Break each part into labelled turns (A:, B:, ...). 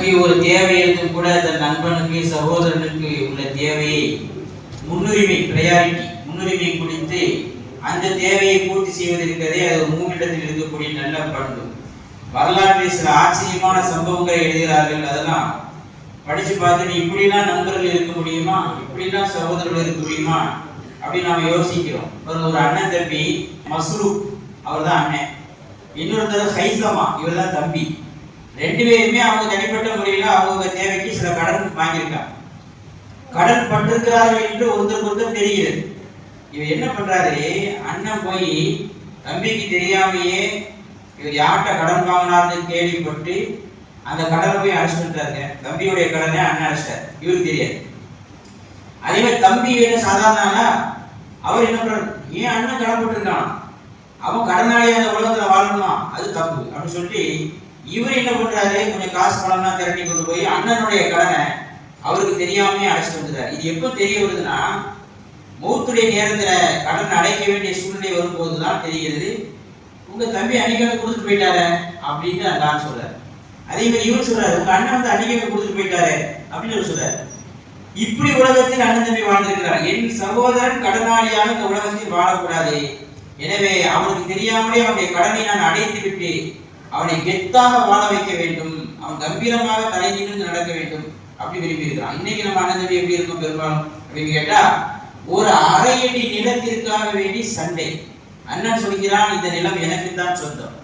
A: தனக்கு ஒரு தேவை இருக்கும் கூட தன் நண்பனுக்கு சகோதரனுக்கு உள்ள தேவையை முன்னுரிமை கொடுத்து அந்த தேவையை பூர்த்தி செய்வது இருக்கிறதே அது மூவிடத்தில் இருக்கக்கூடிய நல்ல பண்பு. வரலாற்றில் சில ஆச்சரியமான சம்பவங்களை எழுதுகிறார்கள். அதெல்லாம் படிச்சு பார்த்துட்டு இப்படிலாம் நண்பர்கள் இருக்க முடியுமா, இப்படிலாம் சகோதரர்கள் இருக்க முடியுமா அப்படின்னு நாம யோசிக்கிறோம். ஒரு அண்ணன் தம்பி மஸ்ரூப், அவர் தான் அண்ணன், இன்னொருத்தர் ஹைசமா, இவர் தான் தம்பி. ரெண்டு பேருமே அவங்க தனிப்பட்ட முறையில் அவங்க தேவைக்கு சில கடன் வாங்கியிருக்காங்க. கடன் பட்டிருக்கிறார்கள் என்று ஒருத்தருக்கு தெரிகிறது. இவர் என்ன பண்றாரு, அண்ணன் போய் தம்பிக்கு தெரியாமையே இவர் யார்கிட்ட கடன் வாங்கினார்னு கேள்விப்பட்டு அந்த கடனை போய் அழைச்சிட்டாருங்க. தம்பியுடைய கடனை அண்ணன் அழைச்சிட்டார், இவருக்கு தெரியாது. அதே மாதிரி தம்பி என்ன சாதாரண அவர் என்ன பண்றாரு, ஏன் அண்ணன் கடன் போட்டிருக்கான், அவன் கடனாளியா அந்த உலகத்துல வாழணுமா, அது தப்பு அப்படின்னு சொல்லிட்டு இவர் என்ன பண்றாரு, கொஞ்சம் காசு பணம்லாம் திரட்டி கொண்டு போய் அண்ணனுடைய கடனை அவருக்கு தெரியாமே அழைச்சிட்டு வந்துட்டார். இது எப்போ தெரிய வருதுன்னா, மௌத்துடைய நேரத்துல கடன் அடைக்க வேண்டிய சூழ்நிலை வரும்போதுதான் தெரிகிறது, உங்க தம்பி அன்னைக்கு கொடுத்துட்டு போயிட்டாரு அப்படின்னு நான் சொல்றாரு. அதே மாதிரி இவர் சொல்றாரு, உங்க அண்ணன் வந்து அன்னைக்கு கொடுத்துட்டு போயிட்டாரு அப்படின்னு சொல்றாரு. இப்படி உலகத்தில் அண்ணன் தம்பி வாழ்ந்திருக்கிறார். என் சகோதரன் கடனாளியாக இந்த உலகத்தில் வாழக்கூடாது, எனவே அவனுக்கு தெரியாமலே அவனுடைய கடனை நான் அடைத்து விட்டு அவனை கெத்தாக வாழ வைக்க வேண்டும், அவன் கம்பீரமாக தலை நிமிர்ந்து நடக்க வேண்டும் அப்படி விரும்பி இருக்கிறான். இன்னைக்கு நம்ம அண்ணன் தம்பி எப்படி இருக்கும் பெரும்பாலும் அப்படின்னு கேட்டா, ஒரு அரை அடி நிலத்திற்காக வேண்டி சண்டை. அண்ணன் சொல்கிறான் இந்த நிலம் எனக்குத்தான் சொந்தம்,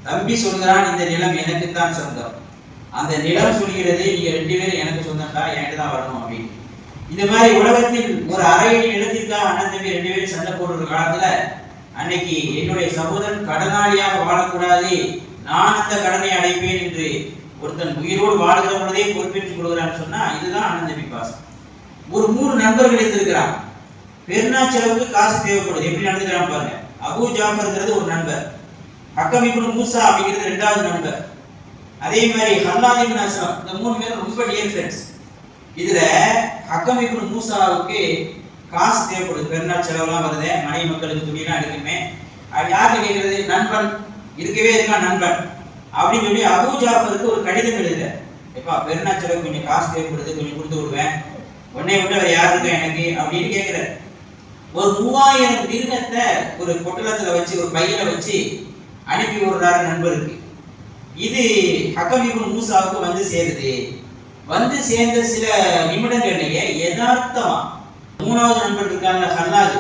A: தம்பி சொல்கிறான் இந்த நிலம் எனக்குத்தான் சொந்தம். அந்த நிலம் சொல்கிறது நீங்க ரெண்டு பேரும் எனக்கு சொந்தம் தான், எனக்கு தான் வரணும் அப்படின்னு. இந்த மாதிரி உலகத்தில் ஒரு அரை அடி நிலத்திற்காக அண்ணன் தம்பி ரெண்டு பேரும் சண்டை போடுற காலத்துல அன்னைக்கு என்னுடைய சகோதரன் கடனாளியாக வாழக்கூடாது, நான் அந்த கடனை அடைப்பேன் என்று ஒருத்தன் உயிரோடு வாழ்கிற பொழுதே பொறுப்பேற்றுக் கொள்கிறான்னு சொன்னா இதுதான் அண்ணன் தம்பி பாசம். ஒரு 3 நண்பர்கள் இருந்திருக்கிறான். பெருநா செலவுக்கு காசு தேவைப்படுது, எப்படி நடந்துக்கிறான் பாருங்க. அபூ ஜாஃபர்ங்கிறது ஒரு நண்பர், ஹக்கம் இப்னு மூசா அப்படிங்கிறது 2வது நண்பர், அதே மாதிரி ஹல்லாத் இப்னு அஸ்லம், இந்த 3 பேரும் ரொம்ப டியர் ஃப்ரெண்ட்ஸ். இதுல ஹக்கம் இப்னு மூசாவுக்கு காசு தேவைப்படுது, பெருநா செலவுலாம் வருது, மனைவி மக்களுக்கு துணியெல்லாம் எடுக்குமே. யாருக்கு கேட்கறது, நண்பன் இருக்கவே இருக்கான் நண்பன் அப்படின்னு சொல்லி அபூ ஜாஃபருக்கு ஒரு கடிதம் எழுதுற, எப்பா பெருநா செலவு கொஞ்சம் காசு தேவைப்படுது, கொஞ்சம் கொடுத்து விடுவேன், உடனே விட்டு வேற யாரு இருக்கா எனக்கு அப்படின்னு கேட்கிற. ஒரு 3000 திர்ஹத்தை ஒரு பொட்டலத்துல வச்சு ஒரு பையில வச்சு அனுப்பி விடுறாரு நண்பருக்கு. இது ஹக்கம் இப்னு மூசாவுக்கு வந்து சேருது. வந்து சேர்ந்த சில நிமிடங்கள்லயே யதார்த்தமா 3வது நண்பர் இருக்காங்க ஹல்லாத்,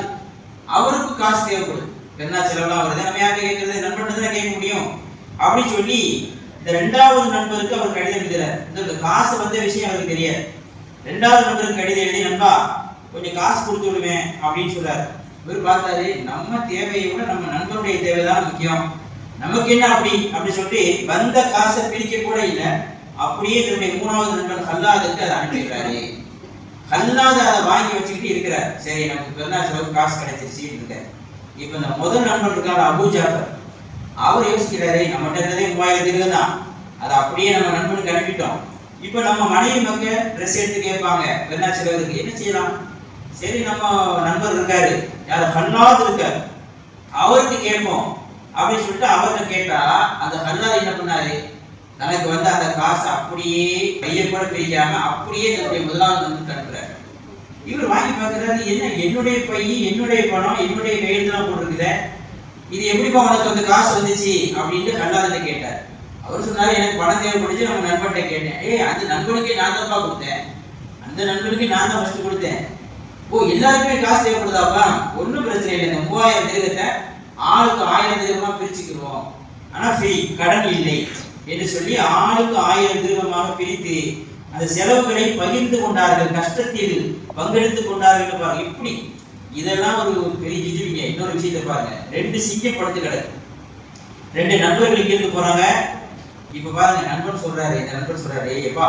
A: அவருக்கு காசு தேவைப்படுது, பெருநா செலவுலாம் வருது, நம்ம யார்கிட்ட கேட்கறது, நண்பன் தான் கேட்க முடியும் அப்படின்னு சொல்லி இந்த 2வது நண்பருக்கு அவர் கடிதம் எழுதுறாரு. இந்த காசு வந்த விஷயம் அவருக்கு தெரியாது. 2வது நண்பருக்கு கடிதம் எழுதி, நண்பா கொஞ்சம் காசு கொடுத்து விடுவேன் அப்படின்னு சொல்றாரு. இவர் பார்த்தாரு, நம்ம தேவையை விட நம்ம நண்பனுடைய தேவைதான் முக்கியம், நமக்கு என்ன அப்படி சொல்லிட்டு வந்த காசை பிரிக்க கூட இல்லை, அப்படியே தன்னுடைய 3வது நண்பன் ஹல்லாதுக்கு அதை அனுப்பிடுறாரு. ஹல்லாது அதை வாங்கி வச்சுக்கிட்டு இருக்கிறார். சரி நமக்கு பெருநா செலவுக்கு காசு கிடைச்சிருச்சு இருக்காரு. இப்ப இந்த முதல் நண்பன் இருக்காரு அபூ ஜாஃபர், அவர் யோசிக்கிறாரு, நம்மகிட்ட இருந்ததே 3000 திர்ஹம் தான், அதை அப்படியே நம்ம நண்பனுக்கு அனுப்பிட்டோம். இப்ப நம்ம மனைவி மக்கள் ட்ரெஸ் எடுத்து கேட்பாங்க, பெருநா செலவுக்கு என்ன செய்யலாம், சரி நம்ம நண்பர் இருக்காரு, யார் ஹல்லாத் இருக்காரு, அவருக்கு கேட்போம் அப்படின்னு சொல்லிட்டு அவர்கிட்ட கேட்டா அந்த ஹல்லாத் என்ன பண்ணாரு, தனக்கு வந்து அந்த காசு அப்படியே பைய கூட பிரிக்காம அப்படியே தன்னுடைய 1வது நண்பருக்கு அனுப்புறாரு. இவர் வாங்கி பார்க்கிறாரு, என்ன என்னுடைய பை, என்னுடைய பணம், என்னுடைய கையெழுத்து தான் போட்டிருக்குத, இது எப்படிப்பா உனக்கு அந்த காசு வந்துச்சு அப்படின்னு ஹல்லாத் கேட்டார். அவர் சொன்னாரு, எனக்கு பணம் தேவைப்படுச்சு, நம்ம நண்பர்கிட்ட கேட்டேன். அந்த நண்பனுக்கே நான் தான்ப்பா கொடுத்தேன், அந்த நண்பனுக்கு நான் தான் ஃபர்ஸ்ட் கொடுத்தேன். ஓ எல்லாருக்குமே காசு தேவைப்படுதாப்பா, ஒன்றும் பிரச்சனை இல்லை, இந்த 3000 திர்ஹத்தை ஆளுக்கு 1000 திர்ஹமா பிரிச்சுக்கிறோம், ஆனா ஃப்ரீ, கடன் இல்லை என்று சொல்லி ஆளுக்கு 1000 திர்ஹமாக பிரித்து அந்த செலவுகளை பகிர்ந்து கொண்டார்கள், கஷ்டத்தில் பங்கெடுத்துக் கொண்டார்கள். பாருங்க இப்படி இதெல்லாம் ஒரு பெரிய ஜிஜிவிங்க. இன்னொரு விஷயத்தை பாருங்க, 2 சிங்கம் படுத்து கிடக்கு, 2 நண்பர்கள் இங்கிருந்து போறாங்க. இப்ப பாருங்க நண்பன் சொல்றாரு, இந்த நண்பன் சொல்றாரு, எப்பா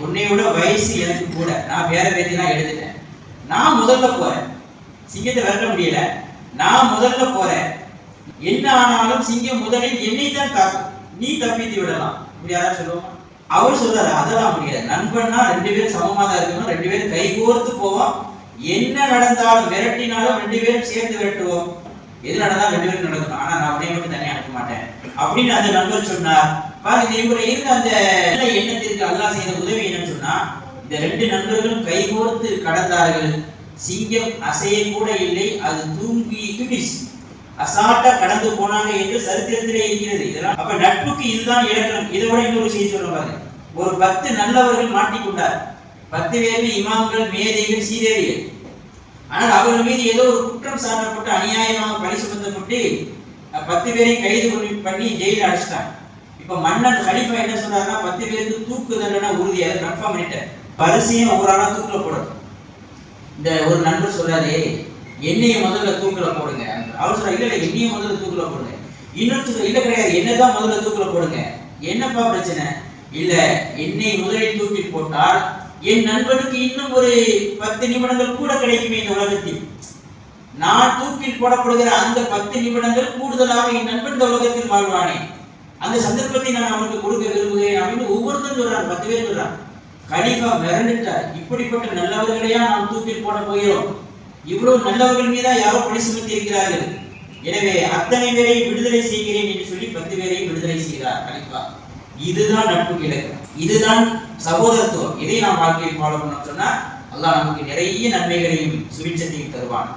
A: உன்னை விட வயசு எனக்கு கூட, நான் பேர பேத்திலாம் எடுத்துட்டேன், நான் முதல்ல போறேன், சிங்கத்தை விரட்ட முடியல, நான் முதல்ல போறேன், என்ன ஆனாலும் சிங்கம் முதலில் என்னை தான் தாக்கும், நீ தப்பித்து விடலாம், இப்படி யாராவது சொல்லுவோமா? அவர் சொல்றாரு, அதெல்லாம் முடியாது, நண்பன்னா 2 பேரும் சமமா தான் இருக்கணும், 2 பேரும் கைகோர்த்து போவோம், என்ன நடந்தாலும் விரட்டினாலும் 2 பேரும் சேர்ந்து விரட்டுவோம், எது நடந்தாலும் 2 பேரும் நடக்கணும், ஆனா நான் அப்படியே மட்டும் தனியா அனுப்ப மாட்டேன் அப்படின்னு அந்த நண்பர் சொன்னார். பாருங்க, இவரை இருந்த அந்த நல்ல எண்ணத்திற்கு அல்லாஹ் செய்த உதவி என்னன்னு சொன்னா, இந்த 2 நண்பர்களும் கைகோர்த்து கடந்தார்கள். சிங்கம் அசைய கூட இல்லை, அது தூங்கிச்சு, அசால்ட்டா கடந்து போனாங்க என்று சரித்திரத்திலே இருக்கிறது. இதெல்லாம் அப்ப நட்புக்கு இதுதான் இலக்கணம். இதை விட இன்னொரு செய்தி சொல்ல பாருங்க. ஒரு 10 நல்லவர்கள் மாட்டிக்கொண்டார். 10 பேருமே இமாம்கள், மேதைகள், சீதேவிகள். ஆனால் அவர்கள் மீது ஏதோ ஒரு குற்றம் சாட்டப்பட்டு அநியாயமாக பழி சுமத்தப்பட்டு 10 பேரையும் கைது பண்ணி ஜெயில அடைச்சிட்டாங்க. இப்ப மன்னன் கலீஃபா என்ன சொல்றாருன்னா, 10 பேருக்கு தூக்கு தண்டனை உறுதி, அதை கன்ஃபார்ம் பண்ணிட்டார். வரிசையும் ஒவ்வொரு ஆளா தூக்கில போடும். இந்த ஒரு நண்பர் சொல்றாரு, என்னைய முதல்ல தூக்கில போடுங்க. அவர் சொல்ற, இல்ல என்னைய முதல்ல தூக்கில போடுங்க. இன்னொரு இல்ல கிடையாது, என்னதான் முதல்ல தூக்கில போடுங்க. என்னப்பா பிரச்சனை? இல்ல, என்னை முதலில் தூக்கில் போட்டால் என் நண்பனுக்கு இன்னும் ஒரு 10 நிமிடங்கள் கூட கிடைக்குமே இந்த உலகத்தில். நான் தூக்கில் போடப்படுகிற அந்த 10 நிமிடங்கள் கூடுதலாக என் நண்பன் இந்த உலகத்தில் வாழ்வானே, அந்த சந்தர்ப்பத்தை நான் அவனுக்கு கொடுக்க விரும்புகிறேன் அப்படின்னு ஒவ்வொருத்தரும் சொல்றாங்க. 10 பேர் சொல்றாங்க. கலீஃபா மிரண்டுட்டார். இப்படிப்பட்ட நல்லவர்களையா நாம் தூக்கில் போட போகிறோம்? இவ்வளவு நல்லவர்கள் மீதா யாரோ பழி சுமத்தி இருக்கிறார்கள். எனவே அத்தனை பேரை விடுதலை செய்கிறேன் என்று சொல்லி 10 பேரையும் விடுதலை செய்கிறார் கலீஃபா. இதுதான் நட்புக்கு இலக்கணம், இதுதான் சகோதரத்துவம். இதை நாம் வாழ்க்கையில் ஃபாலோ பண்ணோம் சொன்னா அல்லாஹ் நமக்கு நிறைய நன்மைகளையும் சுபிட்சத்தையும் தருவான்.